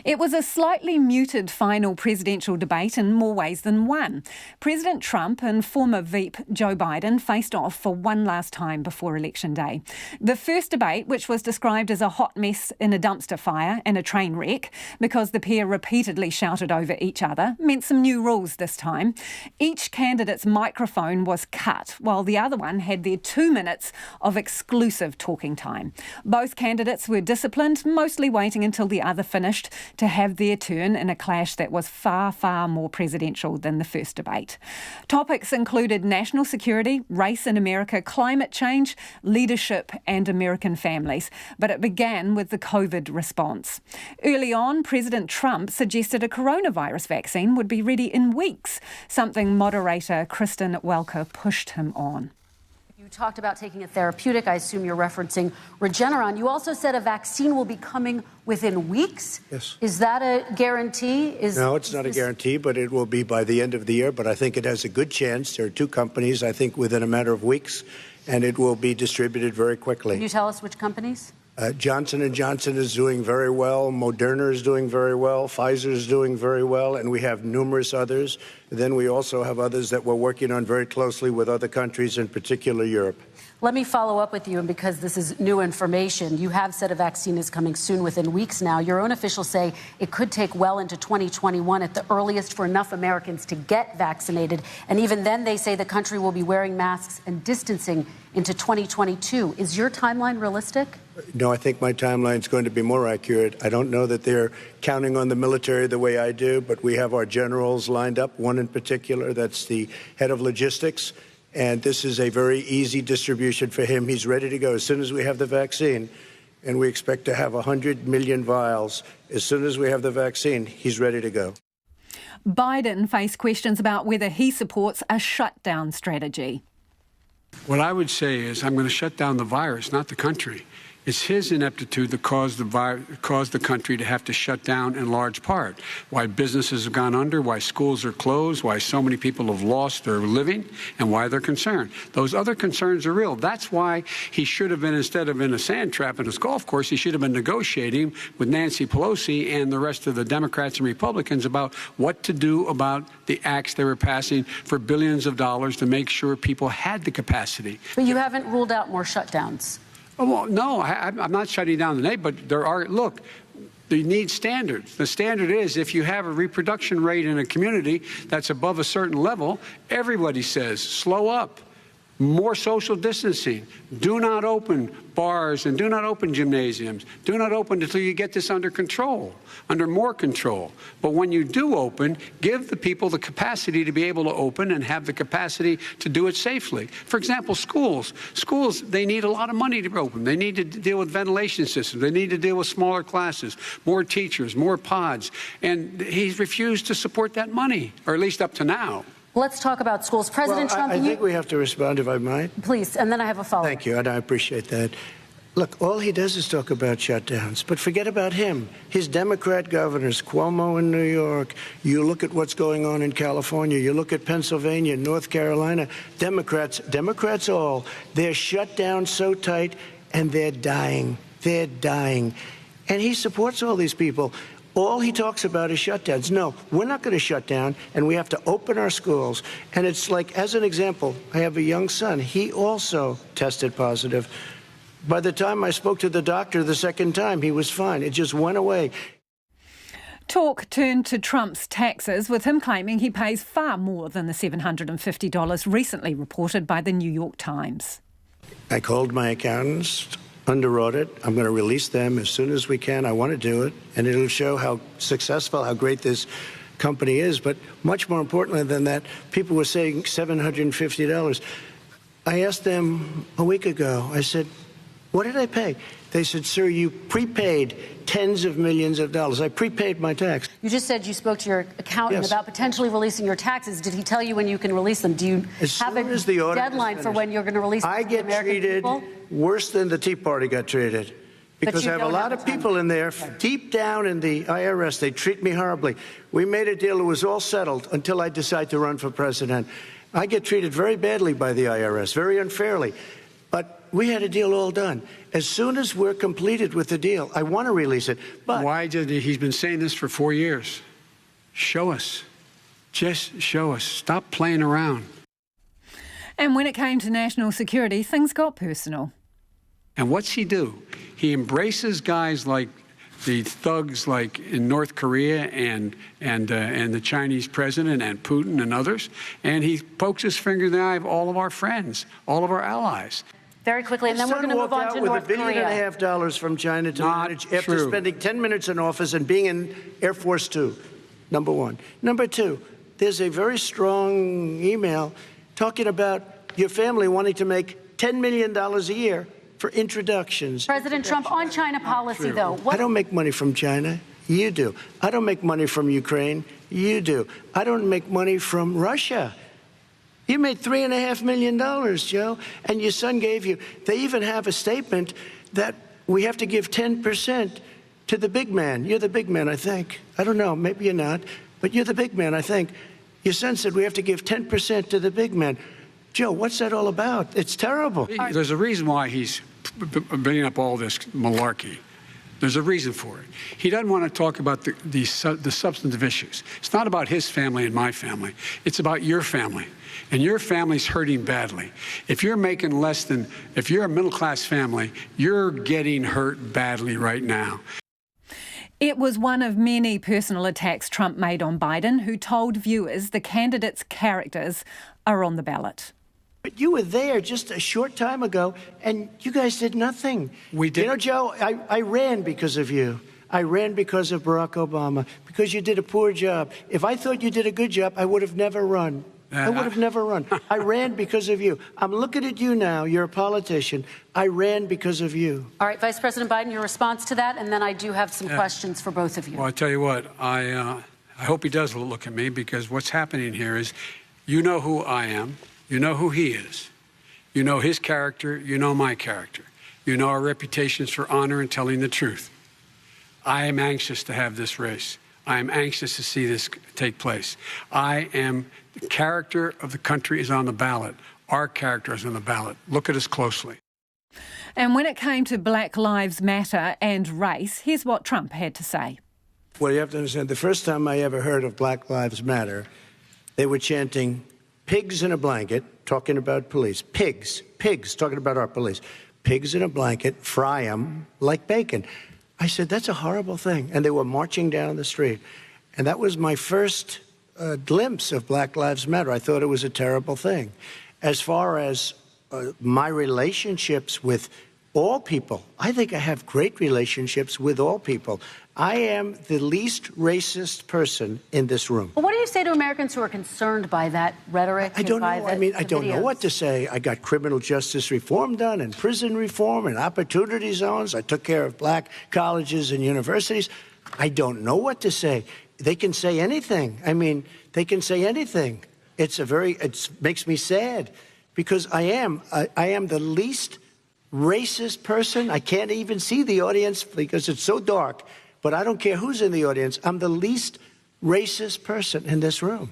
It was a slightly muted final presidential debate in more ways than one. President Trump and former Veep Joe Biden faced off for one last time before Election Day. The first debate, which was described as a hot mess in a dumpster fire and a train wreck because the pair repeatedly shouted over each other, meant some new rules this time. Each candidate's microphone was cut, while the other one had their 2 minutes of exclusive talking time. Both candidates were disciplined, mostly waiting until the other finished to have their turn in a clash that was far, far more presidential than the first debate. Topics included national security, race in America, climate change, leadership and American families. But it began with the COVID response. Early on, President Trump suggested a coronavirus vaccine would be ready in weeks, something moderator Kristen Welker pushed him on. You talked about taking a therapeutic. I assume you're referencing Regeneron. You also said a vaccine will be coming within weeks. Yes. Is that a guarantee? No, it's not a guarantee, but it will be by the end of the year. But I think it has a good chance. There are two companies, I think, within a matter of weeks, and it will be distributed very quickly. Can you tell us which companies? Johnson & Johnson is doing very well. Moderna is doing very well. Pfizer is doing very well. And we have numerous others. Then we also have others that we're working on very closely with other countries, in particular Europe. Let me follow up with you, and because this is new information, you have said a vaccine is coming soon, within weeks now. Your own officials say it could take well into 2021 at the earliest for enough Americans to get vaccinated. And even then, they say the country will be wearing masks and distancing into 2022. Is your timeline realistic? No, I think my timeline is going to be more accurate. I don't know that they're counting on the military the way I do, but we have our generals lined up, one in particular that's the head of logistics. And this is a very easy distribution for him. He's ready to go as soon as we have the vaccine. And we expect to have 100 million vials. As soon as we have the vaccine, he's ready to go. Biden faced questions about whether he supports a shutdown strategy. What I would say is I'm going to shut down the virus, not the country. It's his ineptitude that caused the country to have to shut down in large part. Why businesses have gone under, why schools are closed, why so many people have lost their living, and why they're concerned. Those other concerns are real. That's why he should have been, instead of in a sand trap in his golf course, he should have been negotiating with Nancy Pelosi and the rest of the Democrats and Republicans about what to do about the acts they were passing for billions of dollars to make sure people had the capacity. But you haven't ruled out more shutdowns. Oh, well, no, I'm not shutting down the name, but there are, look, you need standards. The standard is if you have a reproduction rate in a community that's above a certain level, everybody says, slow up. More social distancing. Do not open bars and do not open gymnasiums. Do not open until you get this under control, under more control. But when you do open, give the people the capacity to be able to open and have the capacity to do it safely. For example, schools. Schools, they need a lot of money to open. They need to deal with ventilation systems. They need to deal with smaller classes, more teachers, more pods. And he's refused to support that money, or at least up to now. Let's talk about schools. President Trump, I think we have to respond, if I might. Please, and then I have a follow-up. Thank you, and I appreciate that. Look, all he does is talk about shutdowns, but forget about him. His Democrat governors, Cuomo in New York, you look at what's going on in California, you look at Pennsylvania, North Carolina, Democrats all, they're shut down so tight, and they're dying. They're dying. And he supports all these people. All he talks about is shutdowns. No, we're not going to shut down, and we have to open our schools. And it's like, as an example, I have a young son. He also tested positive. By the time I spoke to the doctor the second time, he was fine. It just went away. Talk turned to Trump's taxes, with him claiming he pays far more than the $750 recently reported by the New York Times. I called my accountants. Under audit. I'm going to release them as soon as we can. I want to do it, and it'll show how successful, how great this company is. But much more importantly than that, people were saying $750. I asked them a week ago, I said, what did I pay? They said, sir, you prepaid tens of millions of dollars. I prepaid my tax. You just said you spoke to your accountant about potentially releasing your taxes. Did he tell you when you can release them? Do you have a deadline for when you're going to release them? I get treated worse than the Tea Party got treated. Because I have a lot of people in there, deep down in the IRS, they treat me horribly. We made a deal, it was all settled until I decide to run for president. I get treated very badly by the IRS, very unfairly. But we had a deal all done. As soon as we're completed with the deal, I want to release it. But why did he's been saying this for 4 years? Show us. Just show us. Stop playing around. And when it came to national security, things got personal. And what's he do? He embraces guys like the thugs like in North Korea and the Chinese president and Putin and others, and he pokes his finger in the eye of all of our friends, all of our allies. Very quickly, and then we're going to move on to North Korea. With $1.5 billion from China to manage after spending 10 minutes in office and being in Air Force Two, number one. Number two, there's a very strong email talking about your family wanting to make $10 million a year for introductions. President Trump, on China policy, though. I don't make money from China. You do. I don't make money from Ukraine. You do. I don't make money from Russia. You made $3.5 million, Joe, and your son gave you. They even have a statement that we have to give 10% to the big man. You're the big man, I think. I don't know. Maybe you're not, but you're the big man, I think. Your son said we have to give 10% to the big man. Joe, what's that all about? It's terrible. There's a reason why he's bringing up all this malarkey. There's a reason for it. He doesn't want to talk about the substantive issues. It's not about his family and my family. It's about your family. And your family's hurting badly. If you're making less than, if you're a middle-class family, you're getting hurt badly right now. It was one of many personal attacks Trump made on Biden, who told viewers the candidates' characters are on the ballot. But you were there just a short time ago, and you guys did nothing. We did. You know, Joe, I ran because of you. I ran because of Barack Obama, because you did a poor job. If I thought you did a good job, I would have never run. I would have never run. I ran because of you. I'm looking at you now. You're a politician. I ran because of you. All right, Vice President Biden, your response to that, and then I do have some questions for both of you. Well, I tell you what, I hope he does look at me, because what's happening here is, you know who I am. You know who he is. You know his character. You know my character. You know our reputations for honor and telling the truth. I am anxious to have this race. I am anxious to see this take place. The character of the country is on the ballot. Our character is on the ballot. Look at us closely. And when it came to Black Lives Matter and race, here's what Trump had to say. Well, you have to understand, the first time I ever heard of Black Lives Matter, they were chanting pigs in a blanket, talking about police. Pigs, talking about our police. Pigs in a blanket, fry them like bacon. I said, that's a horrible thing. And they were marching down the street. And that was my first glimpse of Black Lives Matter. I thought it was a terrible thing. As far as my relationships with all people, I think I have great relationships with all people. I am the least racist person in this room. Well, what do you say to Americans who are concerned by that rhetoric? I don't know. I don't know what to say. I got criminal justice reform done and prison reform and opportunity zones. I took care of black colleges and universities. I don't know what to say. They can say anything. They can say anything. It makes me sad, because I am the least racist person. I can't even see the audience because it's so dark, but I don't care who's in the audience. I'm the least racist person in this room.